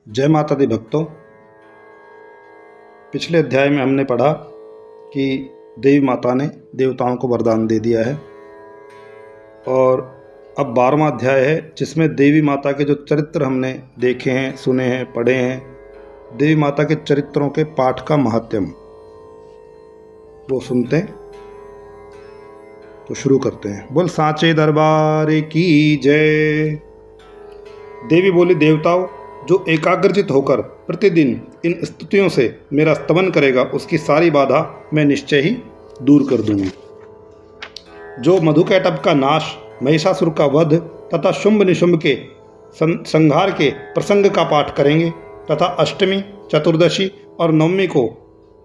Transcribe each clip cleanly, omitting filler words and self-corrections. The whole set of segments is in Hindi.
जय माता दी भक्तों। पिछले अध्याय में हमने पढ़ा कि देवी माता ने देवताओं को वरदान दे दिया है और अब 12वां अध्याय है जिसमें देवी माता के जो चरित्र हमने देखे हैं, सुने हैं, पढ़े हैं, देवी माता के चरित्रों के पाठ का महात्म्य वो सुनते हैं। तो शुरू करते हैं। बोल सांचे दरबार की जय। देवी बोली, देवताओं, जो एकाग्रचित होकर प्रतिदिन इन स्तुतियों से मेरा स्तवन करेगा उसकी सारी बाधा मैं निश्चय ही दूर कर दूंगी। जो मधुकैटभ का नाश, महिषासुर का वध तथा शुंभ निशुंभ के संहार के प्रसंग का पाठ करेंगे तथा अष्टमी, चतुर्दशी और नवमी को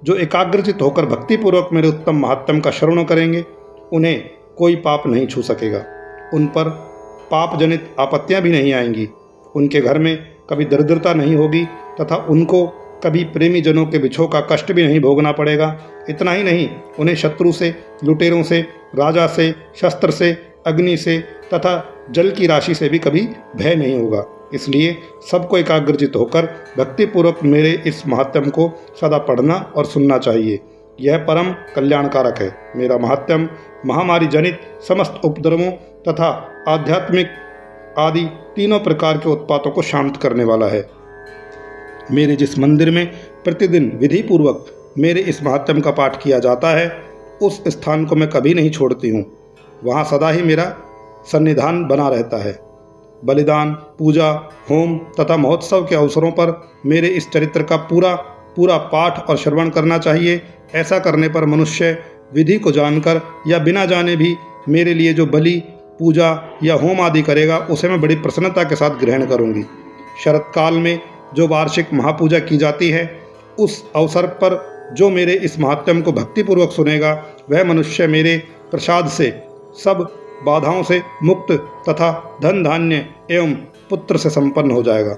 जो एकाग्रचित होकर भक्तिपूर्वक मेरे उत्तम महात्म्य का श्रवण करेंगे उन्हें कोई पाप नहीं छू सकेगा। उन पर पाप जनित आपत्तियां भी नहीं आएंगी। उनके घर में कभी दरिद्रता नहीं होगी तथा उनको कभी प्रेमी जनों के बिछोह का कष्ट भी नहीं भोगना पड़ेगा। इतना ही नहीं, उन्हें शत्रु से, लुटेरों से, राजा से, शस्त्र से, अग्नि से तथा जल की राशि से भी कभी भय नहीं होगा। इसलिए सबको एकाग्रचित होकर भक्तिपूर्वक मेरे इस महात्म्य को सदा पढ़ना और सुनना चाहिए। यह परम कल्याणकारक है। मेरा महात्म्य महामारी जनित समस्त उपद्रवों तथा आध्यात्मिक आदि तीनों प्रकार के उत्पातों को शांत करने वाला है। मेरे जिस मंदिर में प्रतिदिन विधि पूर्वक मेरे इस महात्म्य का पाठ किया जाता है उस स्थान को मैं कभी नहीं छोड़ती हूँ। वहाँ सदा ही मेरा सन्निधान बना रहता है। बलिदान, पूजा, होम तथा महोत्सव के अवसरों पर मेरे इस चरित्र का पूरा पाठ और श्रवण करना चाहिए। ऐसा करने पर मनुष्य विधि को जानकर या बिना जाने भी मेरे लिए जो बलि, पूजा या होम आदि करेगा उसे मैं बड़ी प्रसन्नता के साथ ग्रहण करूंगी। शरत काल में जो वार्षिक महापूजा की जाती है उस अवसर पर जो मेरे इस महात्म्य को भक्तिपूर्वक सुनेगा वह मनुष्य मेरे प्रसाद से सब बाधाओं से मुक्त तथा धन धान्य एवं पुत्र से संपन्न हो जाएगा।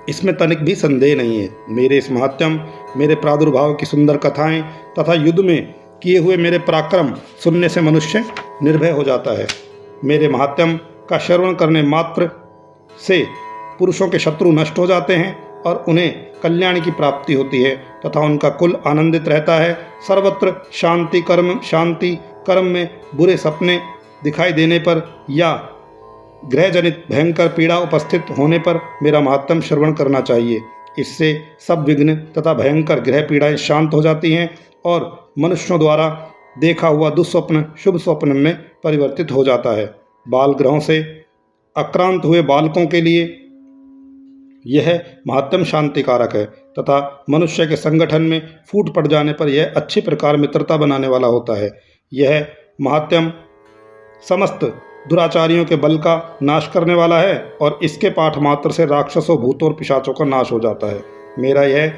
इसमें तनिक भी संदेह नहीं है। मेरे इस महात्म्य, मेरे प्रादुर्भाव की सुंदर कथाएं तथा युद्ध में किए हुए मेरे पराक्रम सुनने से मनुष्य निर्भय हो जाता है। मेरे महात्म्य का श्रवण करने मात्र से पुरुषों के शत्रु नष्ट हो जाते हैं और उन्हें कल्याण की प्राप्ति होती है तथा उनका कुल आनंदित रहता है। सर्वत्र शांति कर्म में बुरे सपने दिखाई देने पर या ग्रह जनित भयंकर पीड़ा उपस्थित होने पर मेरा महात्म्य श्रवण करना चाहिए। इससे सब विघ्न तथा भयंकर ग्रह पीड़ाएं शांत हो जाती हैं और मनुष्यों द्वारा देखा हुआ दुस्वप्न शुभ स्वप्न में परिवर्तित हो जाता है। बाल ग्रहों से आक्रांत हुए बालकों के लिए यह महात्म्य शांतिकारक है तथा मनुष्य के संगठन में फूट पड़ जाने पर यह अच्छी प्रकार मित्रता बनाने वाला होता है। यह महात्म्य समस्त दुराचारियों के बल का नाश करने वाला है और इसके पाठ मात्र से राक्षसों, भूतों और पिशाचों का नाश हो जाता है। मेरा यह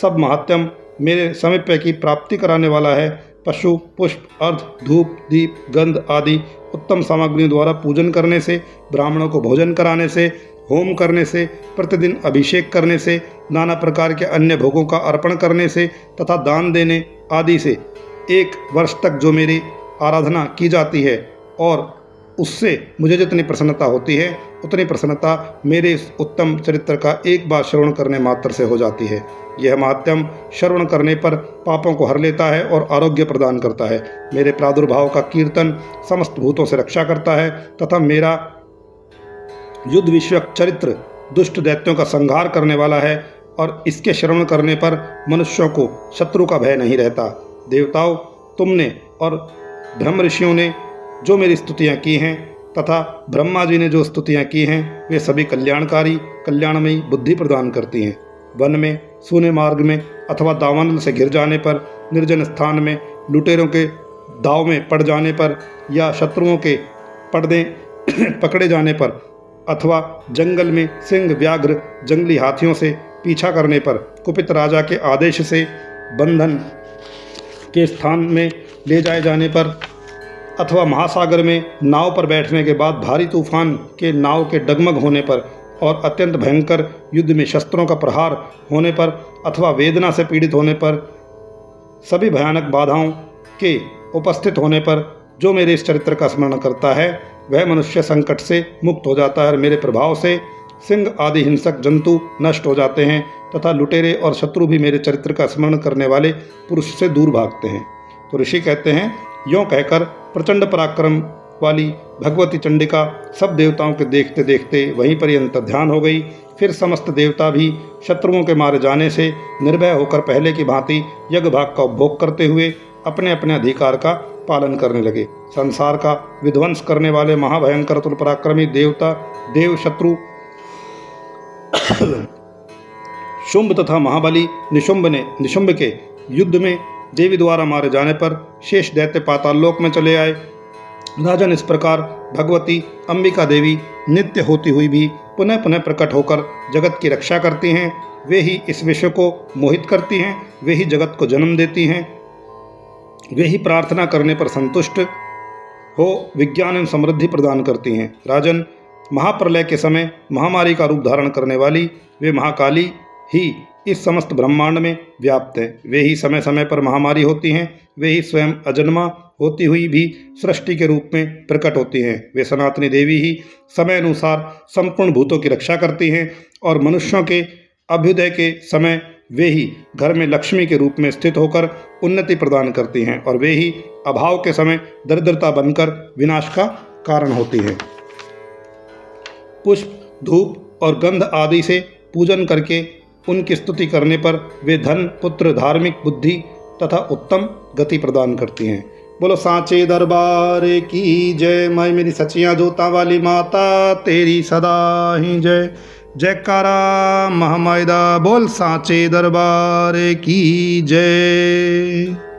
सब महात्म्य मेरे समीप्य की प्राप्ति कराने वाला है। पशु, पुष्प, अर्घ, धूप, दीप, गंध आदि उत्तम सामग्रियों द्वारा पूजन करने से, ब्राह्मणों को भोजन कराने से, होम करने से, प्रतिदिन अभिषेक करने से, नाना प्रकार के अन्य भोगों का अर्पण करने से तथा दान देने आदि से 1 वर्ष तक जो मेरी आराधना की जाती है और उससे मुझे जितनी प्रसन्नता होती है उतनी प्रसन्नता मेरे इस उत्तम चरित्र का एक बार श्रवण करने मात्र से हो जाती है। यह महात्म्य श्रवण करने पर पापों को हर लेता है और आरोग्य प्रदान करता है। मेरे प्रादुर्भाव का कीर्तन समस्त भूतों से रक्षा करता है तथा मेरा युद्ध विषयक चरित्र दुष्ट दैत्यों का संहार करने वाला है और इसके श्रवण करने पर मनुष्यों को शत्रु का भय नहीं रहता। देवताओं, तुमने और ब्रह्म ऋषियों ने जो मेरी स्तुतियाँ की हैं तथा ब्रह्मा जी ने जो स्तुतियाँ की हैं वे सभी कल्याणकारी, कल्याणमयी बुद्धि प्रदान करती हैं। वन में, सूने मार्ग में अथवा दावानल से घिर जाने पर, निर्जन स्थान में, लुटेरों के दाव में पड़ जाने पर या शत्रुओं के पकड़े जाने पर अथवा जंगल में सिंह, व्याघ्र, जंगली हाथियों से पीछा करने पर, कुपित राजा के आदेश से बंधन के स्थान में ले जाए जाने पर अथवा महासागर में नाव पर बैठने के बाद भारी तूफान के नाव के डगमग होने पर और अत्यंत भयंकर युद्ध में शस्त्रों का प्रहार होने पर अथवा वेदना से पीड़ित होने पर, सभी भयानक बाधाओं के उपस्थित होने पर जो मेरे इस चरित्र का स्मरण करता है वह मनुष्य संकट से मुक्त हो जाता है और मेरे प्रभाव से सिंह आदि हिंसक जंतु नष्ट हो जाते हैं तथा लुटेरे और शत्रु भी मेरे चरित्र का स्मरण करने वाले पुरुष से दूर भागते हैं। तो ऋषि कहते हैं, यों कहकर प्रचंड पराक्रम वाली भगवती चंडिका सब देवताओं के देखते देखते वहीं पर ही अंतर्ध्यान हो गई। फिर समस्त देवता भी शत्रुओं के मारे जाने से निर्भय होकर पहले की भांति यज्ञ भाग का उपभोग करते हुए अपने अपने अधिकार का पालन करने लगे। संसार का विध्वंस करने वाले महाभयंकर तुल पराक्रमी देवता देव शत्रु शुंभ तथा महाबली निशुंभ के युद्ध में देवी द्वारा मारे जाने पर शेष दैत्य पाताल लोक में चले आए। राजन, इस प्रकार भगवती अंबिका देवी नित्य होती हुई भी पुनः पुनः प्रकट होकर जगत की रक्षा करती हैं। वे ही इस विश्व को मोहित करती हैं, वे ही जगत को जन्म देती हैं, वे ही प्रार्थना करने पर संतुष्ट हो विज्ञान एवं समृद्धि प्रदान करती हैं। राजन, महाप्रलय के समय महामारी का रूप धारण करने वाली वे महाकाली ही इस समस्त ब्रह्मांड में व्याप्त है। वे ही समय समय पर महामारी होती हैं, वे ही स्वयं अजन्मा होती हुई भी सृष्टि के रूप में प्रकट होती हैं। वे सनातनी देवी ही समय अनुसार संपूर्ण भूतों की रक्षा करती हैं और मनुष्यों के अभ्युदय के समय वे ही घर में लक्ष्मी के रूप में स्थित होकर उन्नति प्रदान करती हैं और वे ही अभाव के समय दरिद्रता बनकर विनाश का कारण होती हैं। पुष्प, धूप और गंध आदि से पूजन करके उनकी स्तुति करने पर वे धन, पुत्र, धार्मिक बुद्धि तथा उत्तम गति प्रदान करती हैं। बोलो सांचे दरबार की जय। मैं मेरी सचियां जोता वाली माता तेरी सदा ही जय। जयकारा महामायदा बोल सांचे दरबार की जय।